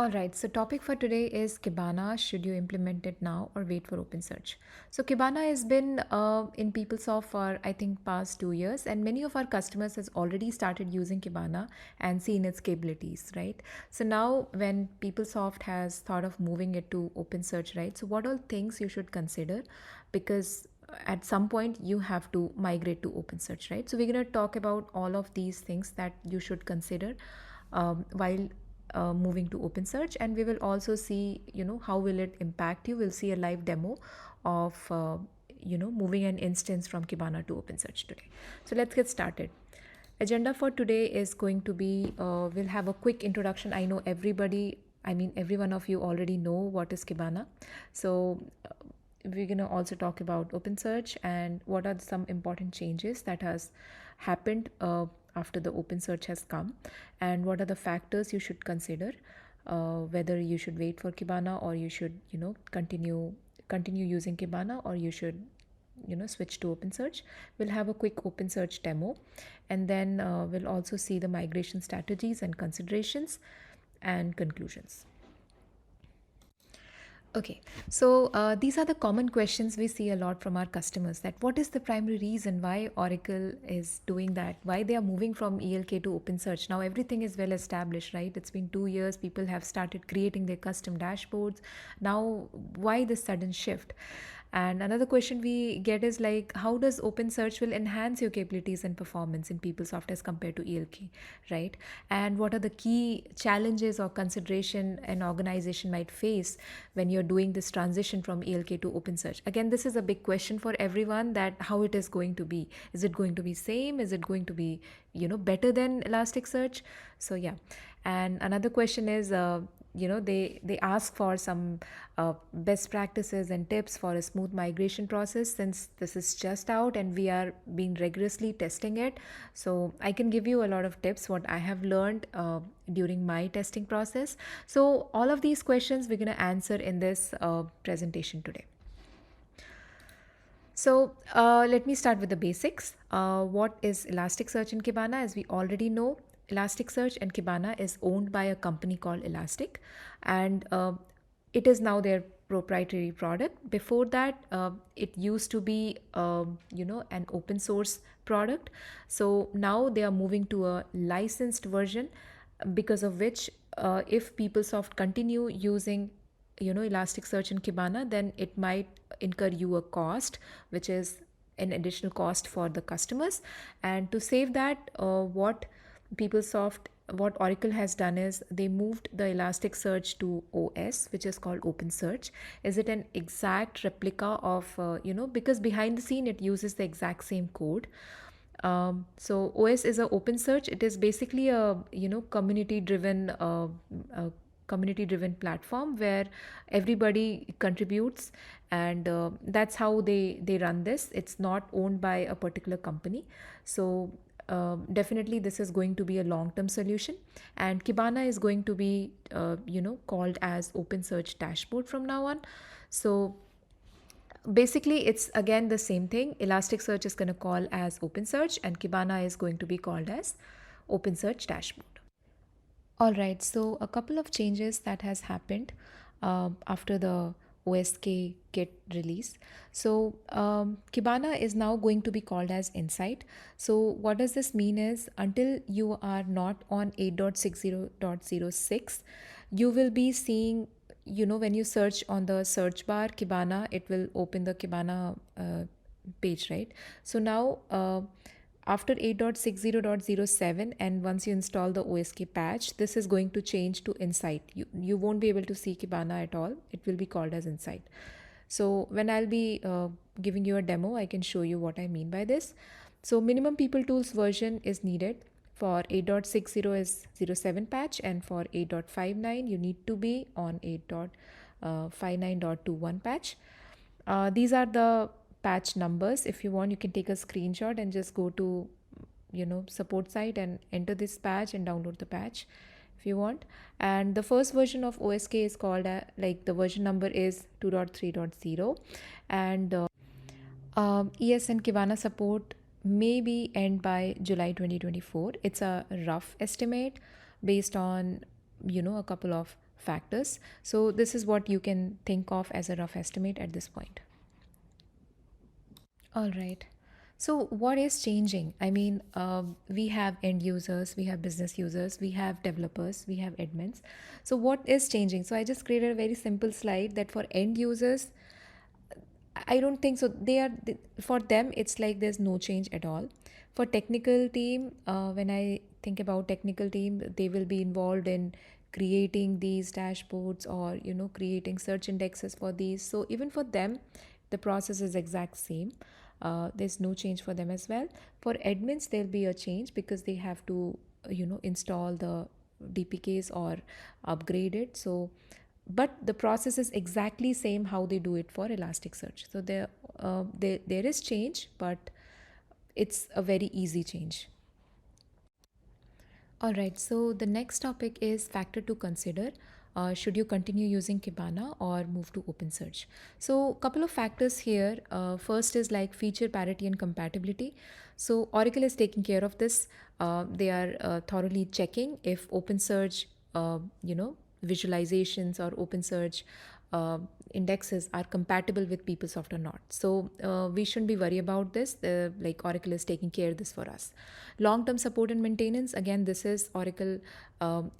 Alright, so topic for today is Kibana. Should you implement it now or wait for OpenSearch? So Kibana has been in PeopleSoft for I think past 2 years, and many of our customers has already started using Kibana and seen its capabilities, right? So now when PeopleSoft has thought of moving it to OpenSearch, right? So what all things you should consider, because at some point you have to migrate to OpenSearch, right? So we're going to talk about all of these things that you should consider while moving to OpenSearch, and we will also see how will it impact you. We'll see a live demo of moving an instance from Kibana to OpenSearch today. So let's get started. Agenda for today is going to be we'll have a quick introduction. I know every one of you already know what is Kibana. So we're going to also talk about OpenSearch and what are some important changes that has happened after the OpenSearch has come, and what are the factors you should consider, whether you should wait for Kibana or you should continue using Kibana, or you should switch to OpenSearch. We'll have a quick OpenSearch demo, and then we'll also see the migration strategies and considerations and conclusions. Okay, so these are the common questions we see a lot from our customers, that what is the primary reason why Oracle is doing that, why they are moving from ELK to OpenSearch. Now everything is well established, right? It's been 2 years, people have started creating their custom dashboards. Now why this sudden shift? And another question we get is like, how does OpenSearch will enhance your capabilities and performance in PeopleSoft as compared to ELK, right? And what are the key challenges or consideration an organization might face when you're doing this transition from ELK to OpenSearch? Again, this is a big question for everyone, that how it is going to be. Is it going to be same? Is it going to be better than Elasticsearch? So yeah. And another question is they ask for some best practices and tips for a smooth migration process, since this is just out and we are being rigorously testing it. So I can give you a lot of tips what I have learned during my testing process. So all of these questions we're going to answer in this presentation today. So let me start with the basics. What is Elasticsearch and Kibana? As we already know, Elasticsearch and Kibana is owned by a company called Elastic, and it is now their proprietary product. Before that, it used to be an open source product. So now they are moving to a licensed version, because of which if PeopleSoft continue using Elasticsearch and Kibana, then it might incur you a cost, which is an additional cost for the customers. And to save that, what Oracle has done is they moved the Elasticsearch to OS, which is called OpenSearch. Is it an exact replica of because behind the scene it uses the exact same code. So OS is a OpenSearch. It is basically a community driven platform where everybody contributes, and that's how they run this. It's not owned by a particular company. So definitely this is going to be a long term solution, and Kibana is going to be called as OpenSearch dashboard from now on. So basically it's again the same thing. Elasticsearch is going to call as OpenSearch, and Kibana is going to be called as OpenSearch dashboard. All right, so a couple of changes that has happened after the OSK Kit release. So Kibana is now going to be called as Insight. So what does this mean is, until you are not on 8.60.06, you will be seeing, when you search on the search bar Kibana, it will open the Kibana page, right? So now after 8.60.07, and once you install the OSK patch, this is going to change to Insight. You won't be able to see Kibana at all. It will be called as Insight. So when I'll be giving you a demo, I can show you what I mean by this. So minimum People Tools version is needed. For 8.60 is 07 patch, and for 8.59 you need to be on 8.59.21 patch. These are the patch numbers. If you want, you can take a screenshot and just go to support site and enter this patch and download the patch if you want. And the first version of OSK is called the version number is 2.3.0, and ES and Kibana support may be end by July 2024. It's a rough estimate based on a couple of factors. So this is what you can think of as a rough estimate at this point. All right. So, what is changing? I mean, we have end users, we have business users, we have developers, we have admins. So, what is changing? So, I just created a very simple slide that for end users, I don't think so. For them, it's like there's no change at all. For technical team, when I think about technical team, they will be involved in creating these dashboards or creating search indexes for these. So even for them, the process is exact same. There's no change for them as well. For admins, there'll be a change because they have to install the DPKs or upgrade it. So but the process is exactly same how they do it for Elasticsearch. So there is change, but it's a very easy change. All right, so the next topic is factor to consider. Should you continue using Kibana or move to OpenSearch? So, couple of factors here. First is like feature parity and compatibility. So, Oracle is taking care of this. They are thoroughly checking if OpenSearch, visualizations or OpenSearch indexes are compatible with PeopleSoft or not. So we shouldn't be worried about this. Like Oracle is taking care of this for us. Long-term support and maintenance. Again, this is Oracle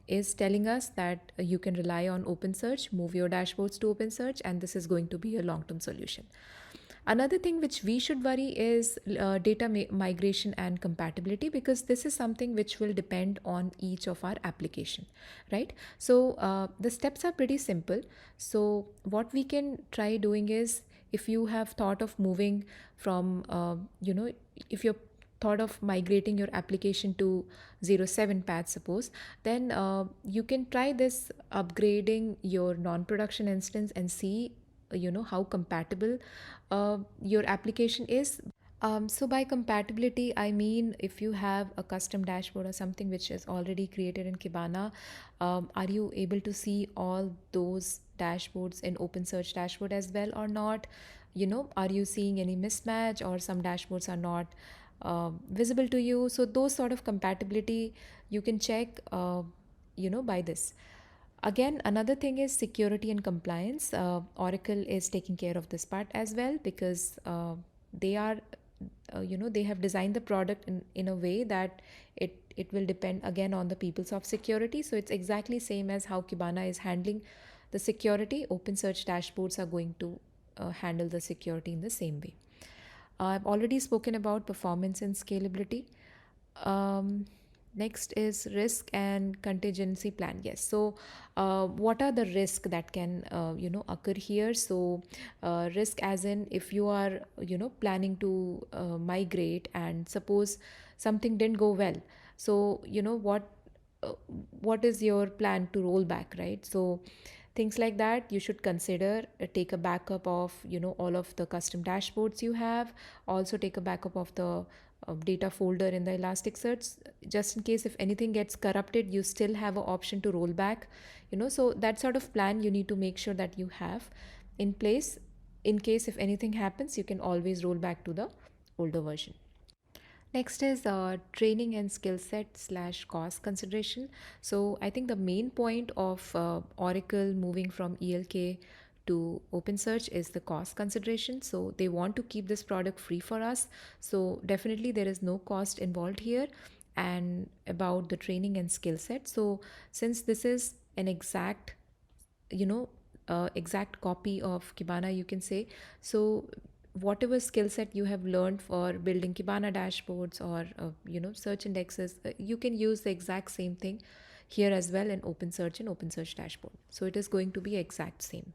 is telling us that you can rely on OpenSearch, move your dashboards to OpenSearch, and this is going to be a long-term solution. Another thing which we should worry is data migration and compatibility, because this is something which will depend on each of our application, right? So the steps are pretty simple. So what we can try doing is, if you have thought of moving from, if you're thought of migrating your application to 07 path suppose, then you can try this upgrading your non-production instance and see how compatible your application is. So by compatibility, I mean if you have a custom dashboard or something which is already created in Kibana, are you able to see all those dashboards in OpenSearch dashboard as well or not? Are you seeing any mismatch, or some dashboards are not visible to you? So those sort of compatibility you can check, by this. Again, another thing is security and compliance. Oracle is taking care of this part as well, because they are, they have designed the product in a way that it will depend again on the PeopleSoft security. So it's exactly same as how Kibana is handling the security. OpenSearch dashboards are going to handle the security in the same way. I've already spoken about performance and scalability. Um, Next is risk and contingency plan. Yes. So, what are the risk that can occur here? So, risk as in, if you are planning to migrate and suppose something didn't go well. So uh, what is your plan to roll back, right? So things like that you should consider. Take a backup of all of the custom dashboards you have. Also take a backup of the data folder in the Elasticsearch, just in case if anything gets corrupted, you still have an option to roll back. So that sort of plan you need to make sure that you have in place. In case if anything happens, you can always roll back to the older version. Next is training and skill set slash cost consideration. So I think the main point of Oracle moving from ELK to OpenSearch is the cost consideration. So they want to keep this product free for us. So definitely there is no cost involved here. And about the training and skill set. So since this is an you know exact copy of Kibana, you can say. So whatever skill set you have learned for building Kibana dashboards or search indexes, you can use the exact same thing here as well in OpenSearch and OpenSearch dashboard. So it is going to be exact same.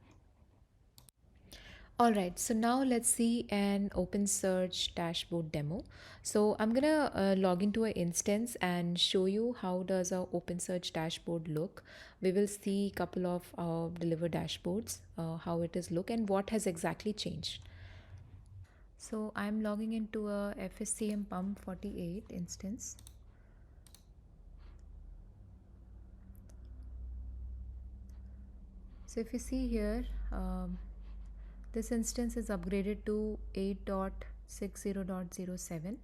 All right, so now let's see an OpenSearch dashboard demo. So I'm gonna log into an instance and show you how does our OpenSearch dashboard look. We will see a couple of deliver dashboards, how it is look and what has exactly changed. So I'm logging into a FSCM Pump 48 instance. So if you see here, this instance is upgraded to 8.60.07,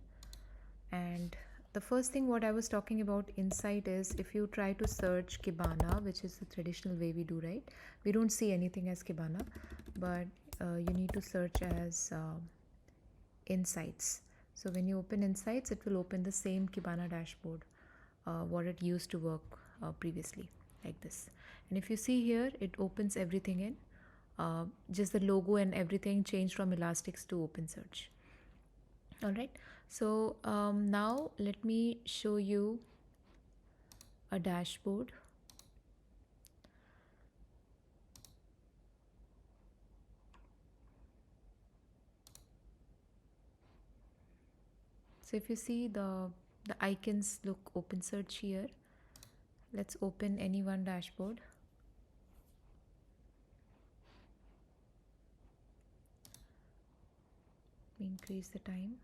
and The first thing what I was talking about insight is if you try to search Kibana, which is the traditional way we do, right? We don't see anything as Kibana, but you need to search as insights. So when you open insights, it will open the same Kibana dashboard, what it used to work previously, like this. And if you see here, it opens everything in. Just the logo and everything changed from Elastics to OpenSearch. All right. So now let me show you a dashboard. So if you see the icons look OpenSearch here. Let's open any one dashboard. Increase the time.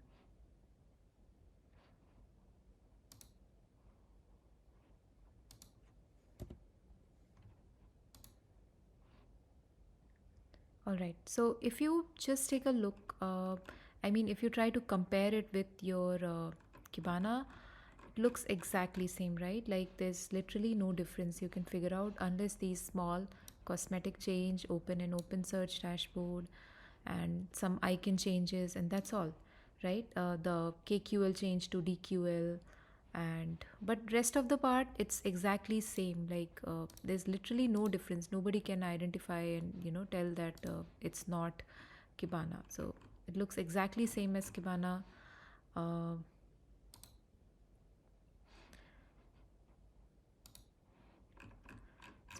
All right. So if you just take a look, if you try to compare it with your Kibana, it looks exactly same, right? Like there's literally no difference you can figure out unless these small cosmetic change, open and open search dashboard, and some icon changes, and that's all, right? The KQL change to DQL, and but rest of the part it's exactly same. Like there's literally no difference. Nobody can identify and tell that it's not Kibana. So it looks exactly same as Kibana. uh,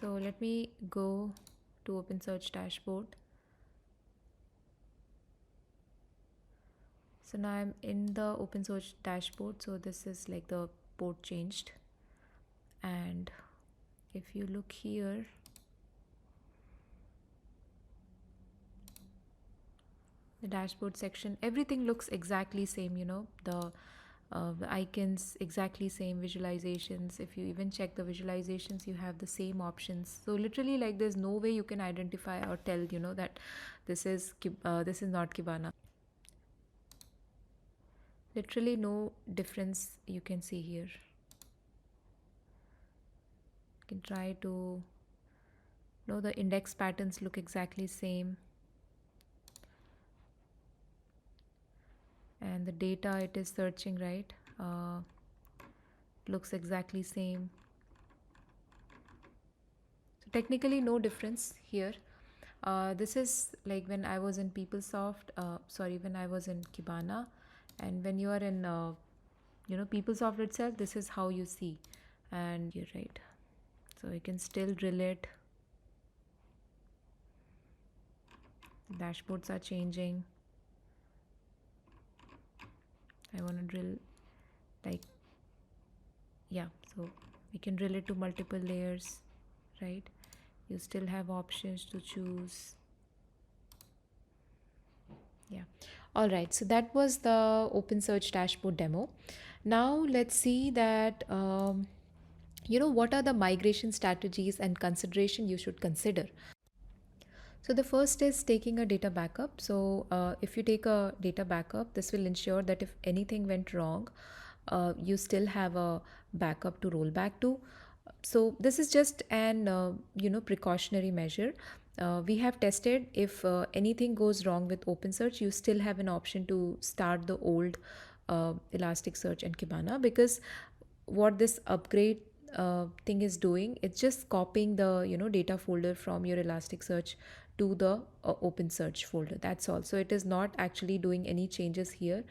so let me go to open search dashboard. So now I'm in the open source dashboard. So this is like the port changed, and if you look here, the dashboard section, everything looks exactly same. The icons exactly same, visualizations, if you even check the visualizations, you have the same options. So literally, like, there's no way you can identify or tell that this is not Kibana. Literally no difference you can see here. You can try to know the index patterns look exactly same, and the data it is searching, right, looks exactly same. So technically no difference here. This is like when I was in PeopleSoft, when I was in Kibana, and when you are in PeopleSoft itself, this is how you see. And you're right, so you can still drill it. Dashboards are changing. I want to drill, like, yeah, so we can drill it to multiple layers, right? You still have options to choose. Yeah. All right. So that was the Open Search dashboard demo. Now let's see that, what are the migration strategies and consideration you should consider. So the first is taking a data backup. So if you take a data backup, this will ensure that if anything went wrong, you still have a backup to roll back to. So this is just an precautionary measure. We have tested, if anything goes wrong with OpenSearch, you still have an option to start the old Elasticsearch and Kibana, because what this upgrade thing is doing, it's just copying the data folder from your Elasticsearch to the OpenSearch folder. That's all. So it is not actually doing any changes here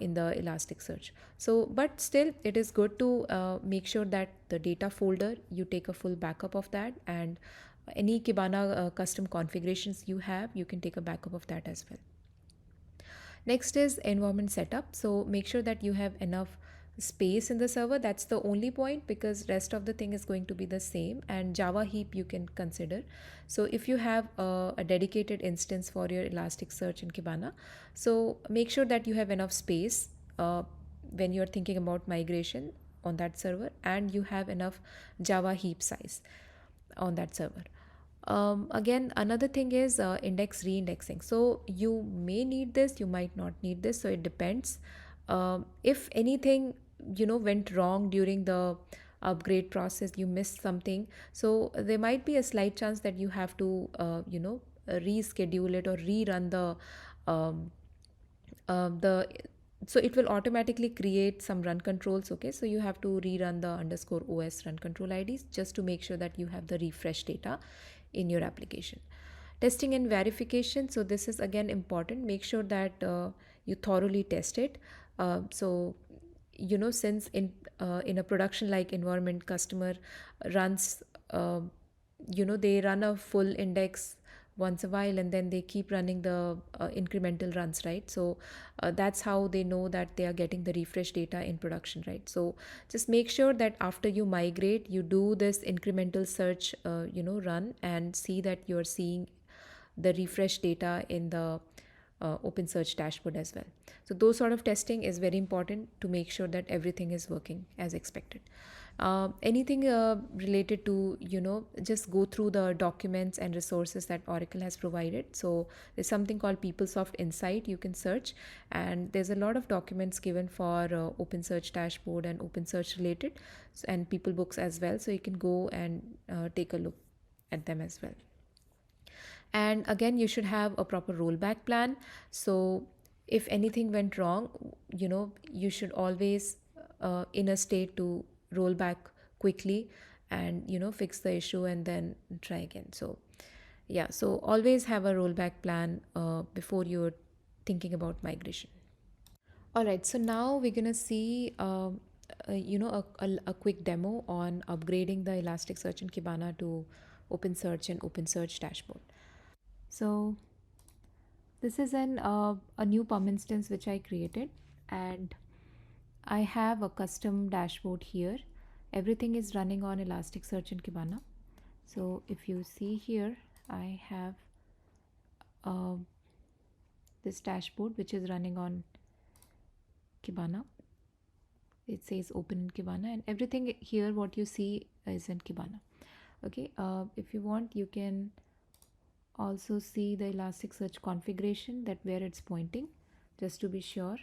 in the Elasticsearch. So but still it is good to make sure that the data folder, you take a full backup of that, and any Kibana custom configurations you have, you can take a backup of that as well. Next is environment setup. So make sure that you have enough space in the server. That's the only point, because rest of the thing is going to be the same, and Java heap you can consider. So if you have a dedicated instance for your Elasticsearch and Kibana, so make sure that you have enough space when you're thinking about migration on that server, and you have enough Java heap size on that server. Again, another thing is index reindexing. So you may need this, you might not need this, so it depends. If anything went wrong during the upgrade process, you missed something, so there might be a slight chance that you have to reschedule it or rerun um, the so it will automatically create some run controls. Okay, so you have to rerun the underscore os run control ids just to make sure that you have the refresh data in your application. Testing and verification, so this is again important. Make sure that you thoroughly test it. So since in a production like environment, customer runs they run a full index once a while, and then they keep running the incremental runs, right? So that's how they know that they are getting the refresh data in production, right? So just make sure that after you migrate, you do this incremental search run, and see that you're seeing the refresh data in the open search dashboard as well. So those sort of testing is very important to make sure that everything is working as expected. Anything related to just go through the documents and resources that Oracle has provided. So there's something called PeopleSoft Insight you can search, and there's a lot of documents given for open search dashboard and open search related, and people books as well, so you can go and take a look at them as well. And again, you should have a proper rollback plan. So if anything went wrong, you should always in a state to roll back quickly and fix the issue and then try again. So yeah, so always have a rollback plan before you're thinking about migration. All right, so now we're gonna see a quick demo on upgrading the Elasticsearch and Kibana to OpenSearch and OpenSearch dashboard. So this is a new PUM instance which I created, and I have a custom dashboard here. Everything is running on Elasticsearch and Kibana. So if you see here, I have uh, this dashboard which is running on Kibana. It says open in Kibana, and everything here what you see is in Kibana. Okay, if you want, you can also see the Elasticsearch configuration, that where it's pointing, just to be sure.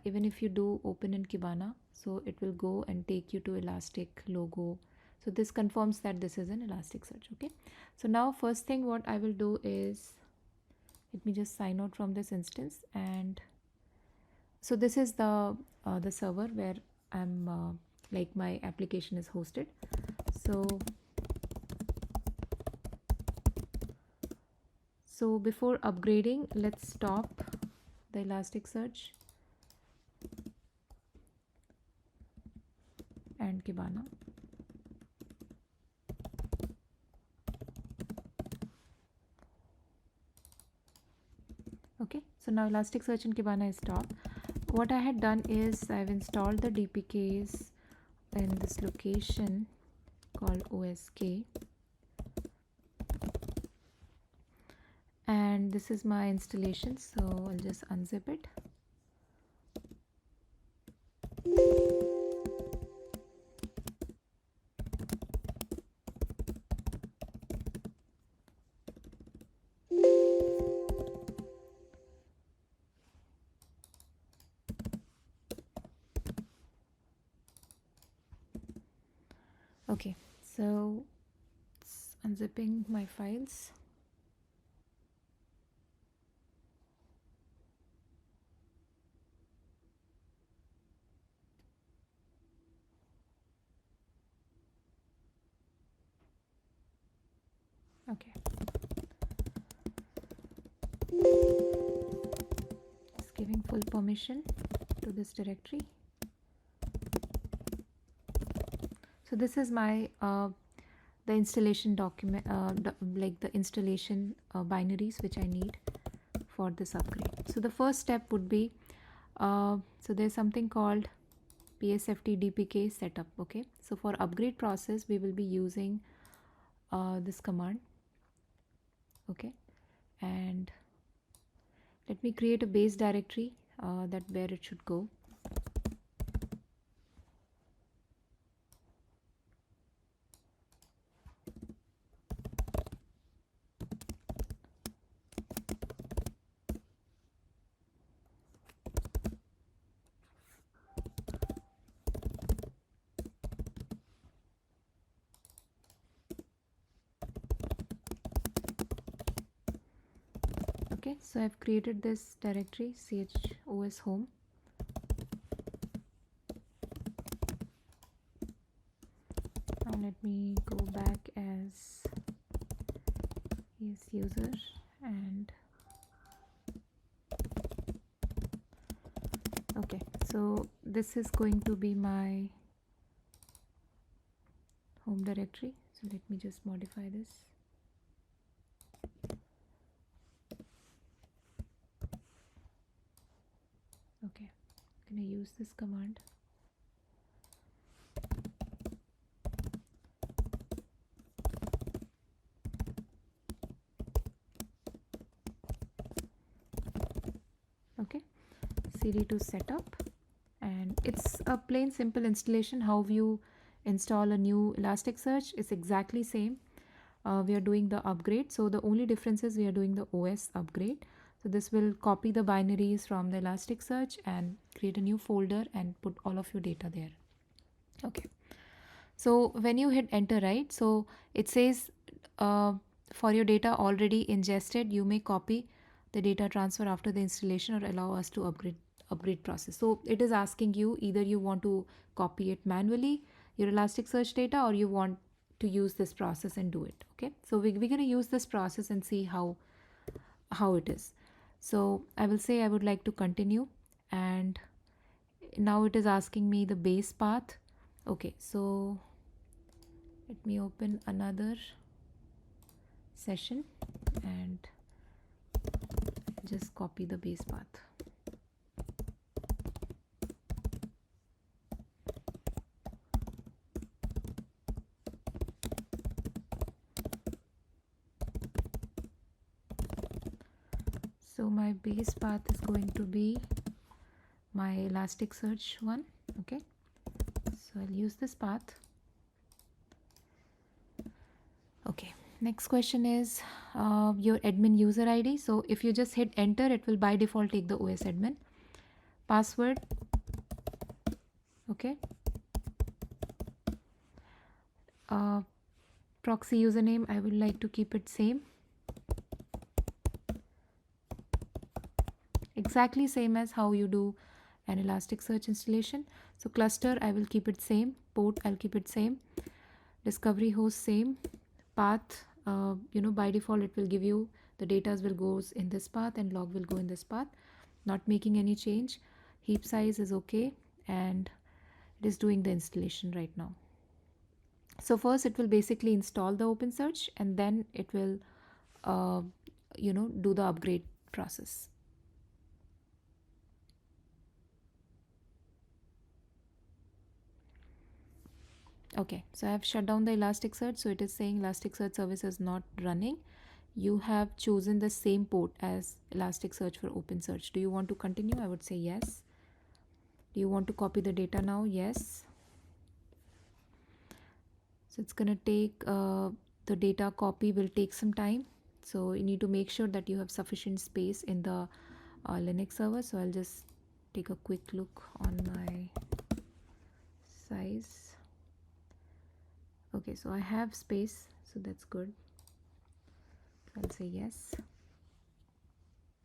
Even if you do open in Kibana, so it will go and take you to Elastic logo. So this confirms that this is an Elasticsearch. Okay, so now first thing what I will do is, let me just sign out from this instance. And so this is the server where I'm like my application is hosted. So before upgrading, let's stop the Elasticsearch and Kibana. Okay, so now Elasticsearch and Kibana is stopped. What I had done is I've installed the DPKs in this location called OSK, and this is my installation. So I'll just unzip it. Okay, so it's unzipping my files. Okay, just giving full permission to this directory. So this is my the installation document, like the installation binaries which I need for this upgrade. So the first step would be, so there's something called PSFT DPK setup. Okay, so for upgrade process we will be using this command. Okay, and let me create a base directory that where it should go. Okay, so I've created this directory chos home. Now let me go back as user, and okay, so this is going to be my home directory. So let me just modify this. Okay, I'm gonna use this command. Okay, cd to setup, and it's a plain simple installation. How you install a new Elasticsearch is exactly same. We are doing the upgrade, so the only difference is we are doing the OS upgrade. So this will copy the binaries from the Elasticsearch and create a new folder and put all of your data there. Okay, so when you hit enter, right, so it says for your data already ingested, you may copy the data transfer after the installation or allow us to upgrade process. So it is asking you either you want to copy it manually, your Elasticsearch data, or you want to use this process and do it. Okay, so we're going to use this process and see how it is. So I will say I would like to continue, and now it is asking me the base path. Okay, so let me open another session and just copy the base path. So my base path is going to be my Elasticsearch one. Okay, so I'll use this path. Okay, next question is your admin user ID. So if you just hit enter, it will by default take the OS admin. Password, okay. Proxy username, I would like to keep it same. Exactly same as how you do an Elasticsearch installation. So cluster, I will keep it same. Port, I'll keep it same. Discovery host, same. Path, by default it will give you the data will goes in this path and log will go in this path. Not making any change. Heap size is okay, and it is doing the installation right now. So first it will basically install the OpenSearch, and then it will do the upgrade process. Okay, so I have shut down the Elasticsearch. So it is saying Elasticsearch service is not running. You have chosen the same port as Elasticsearch for OpenSearch. Do you want to continue? I would say yes. Do you want to copy the data now? Yes. So it's going to take the data copy will take some time. So you need to make sure that you have sufficient space in the Linux server. So I'll just take a quick look on my size. Okay, so I have space, so that's good. I'll say yes.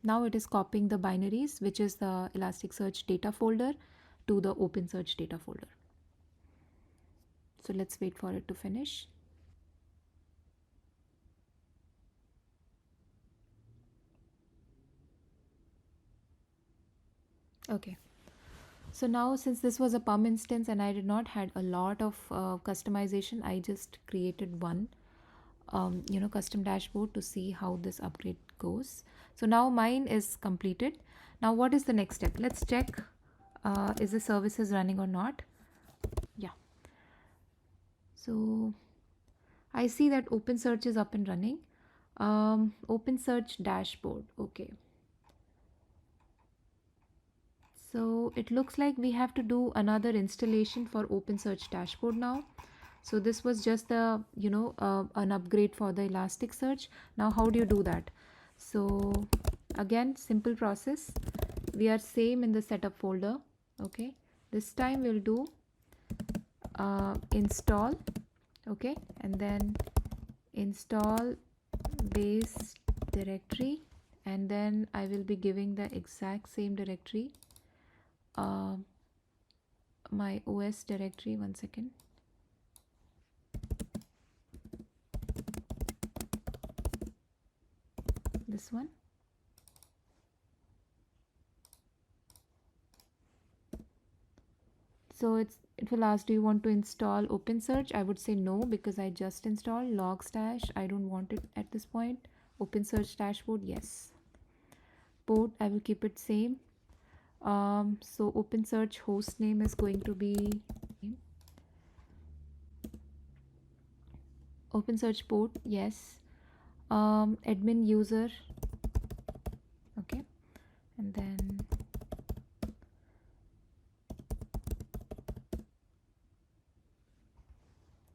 Now it is copying the binaries, which is the Elasticsearch data folder, to the OpenSearch data folder. So let's wait for it to finish. Okay. So now, since this was a PUM instance and I did not had a lot of customization, I just created one custom dashboard to see how this upgrade goes. So now mine is completed. Now what is the next step? Let's check is the services running or not. Yeah, so I see that OpenSearch is up and running. OpenSearch dashboard. Okay, so it looks like we have to do another installation for OpenSearch dashboard now. So this was just the an upgrade for the Elasticsearch. Now how do you do that? So again, simple process. We are same in the setup folder. Okay, this time we'll do install. Okay, and then install base directory, and then I will be giving the exact same directory, uh, my OS directory. One second. This one. So it will ask, do you want to install OpenSearch? I would say no, because I just installed Logstash. I don't want it at this point. OpenSearch dashboard, yes. Port, I will keep it same. So OpenSearch host name is going to be OpenSearch port, yes. Admin user, okay, and then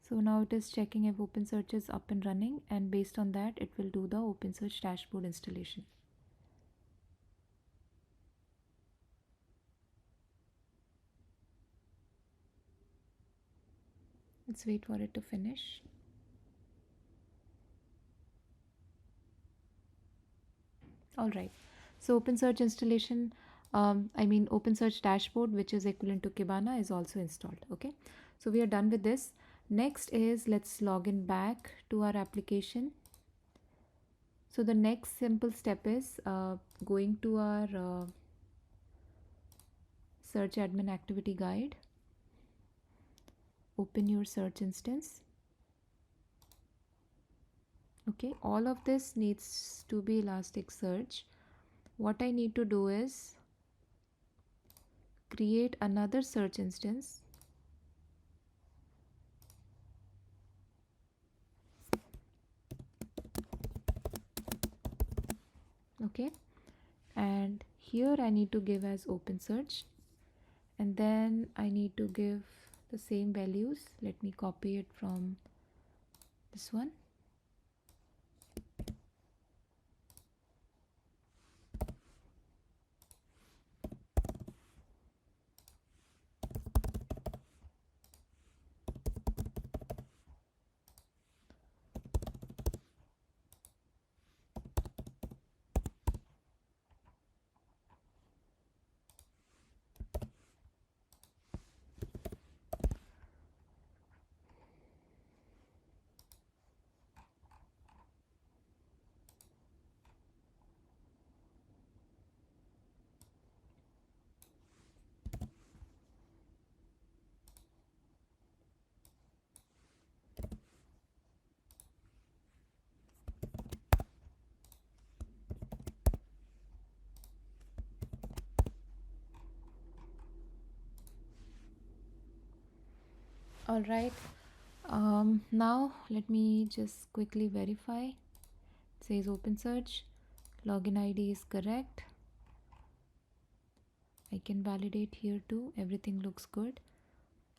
so now it is checking if OpenSearch is up and running, and based on that it will do the OpenSearch dashboard installation. Let's wait for it to finish. All right, so OpenSearch installation, OpenSearch dashboard, which is equivalent to Kibana, is also installed. Okay, so we are done with this. Next is, let's log in back to our application. So the next simple step is going to our search admin activity guide. Open your search instance. Okay, all of this needs to be Elasticsearch. What I need to do is create another search instance. Okay, and here I need to give as OpenSearch, and then I need to give the same values. Let me copy it from this one. All right, now let me just quickly verify. It says OpenSearch, login ID is correct. I can validate here too, everything looks good.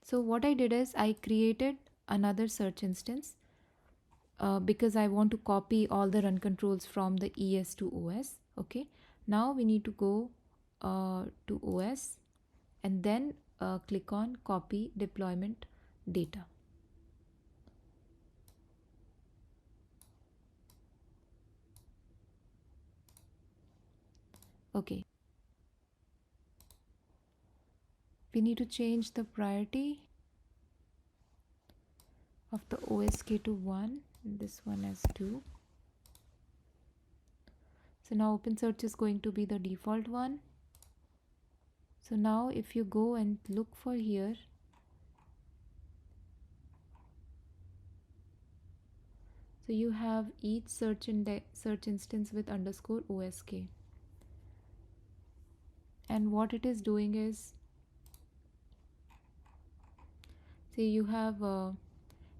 So what I did is I created another search instance because I want to copy all the run controls from the ES to OS. Okay, now we need to go to OS and then click on copy deployment data. Okay, we need to change the priority of the OSK to 1 and this one as 2. So now OpenSearch is going to be the default one. So now if you go and look for here, so you have each search instance with underscore OSK, and what it is doing is, see, you have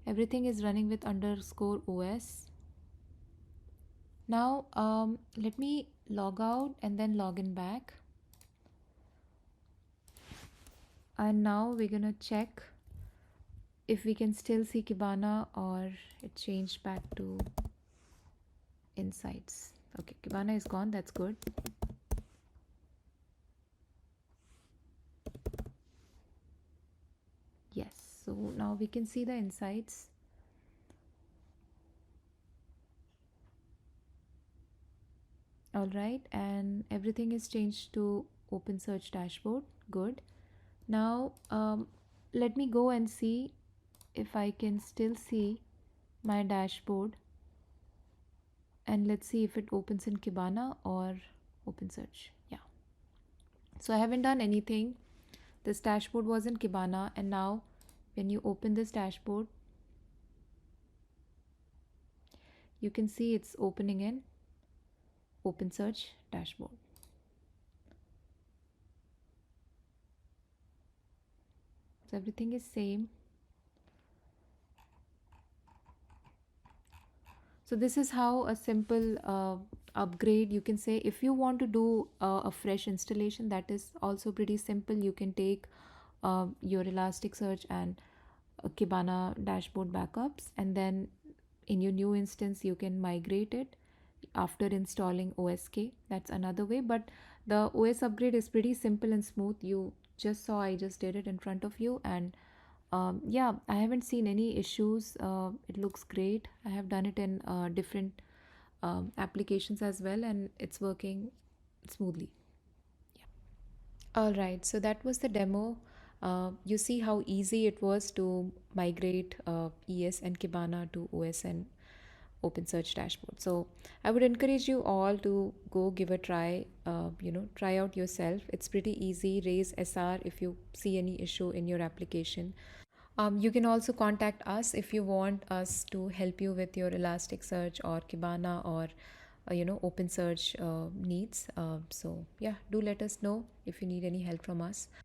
everything is running with underscore OS. Now let me log out and then log in back, and now we're gonna check if we can still see Kibana or it changed back to insights. Okay, Kibana is gone, that's good. Yes, so now we can see the insights. All right, and everything is changed to open search dashboard. Good. Now, let me go and see if I can still see my dashboard, and let's see if it opens in Kibana or open search. Yeah. So I haven't done anything. This dashboard was in Kibana, and now when you open this dashboard, you can see it's opening in open search dashboard. So everything is same. So this is how a simple upgrade, you can say. If you want to do a fresh installation, that is also pretty simple. You can take your Elasticsearch and Kibana dashboard backups, and then in your new instance you can migrate it after installing OSK. That's another way, but the OS upgrade is pretty simple and smooth. You just saw I just did it in front of you, and yeah, I haven't seen any issues. It looks great. I have done it in different applications as well, and it's working smoothly. All right, so that was the demo. You see how easy it was to migrate ES and Kibana to OS and OpenSearch dashboard. So I would encourage you all to go give a try. Try out yourself. It's pretty easy. Raise SR if you see any issue in your application. You can also contact us if you want us to help you with your Elasticsearch or Kibana or OpenSearch needs. So yeah, do let us know if you need any help from us.